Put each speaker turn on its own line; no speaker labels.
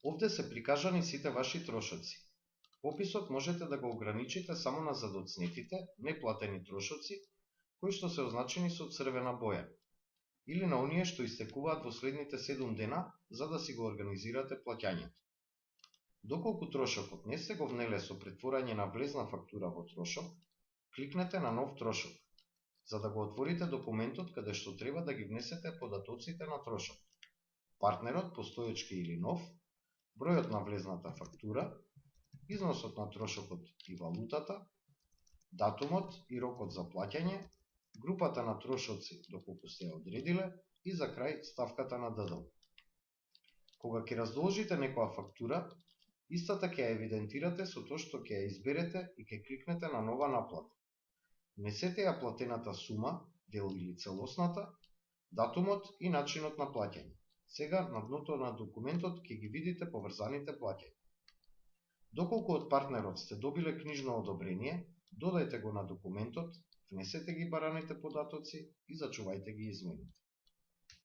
Овде се прикажани сите ваши трошоци. Пописот можете да го ограничите само на задоцнетите, неплатени трошоци, кои што се означени со црвена боја, или на оние што истекуваат во следните 7 дена, за да си го организирате плаќањето. Доколку трошокот не сте го внеле со претворање на влезна фактура во трошок, кликнете на нов трошок, за да го отворите документот каде што треба да ги внесете податоците на трошок, партнерот, постоечки или нов, бројот на влезната фактура, износот на трошокот и валутата, датумот и рокот за плаќање, групата на трошоци доколку сте ја одредиле и за крај ставката на ДДО. Кога ќе раздолжите некоја фактура, истата ќе ја евидентирате со тоа што ќе ја изберете и ќе кликнете на нова наплата. Внесете ја платената сума, дел или целосната, датумот и начинот на плаќање. Сега на дното на документот ќе ги видите поврзаните плаќања. Доколку од партнерот сте добиле книжно одобрение, додајте го на документот, внесете ги бараните податоци и зачувајте ги измените.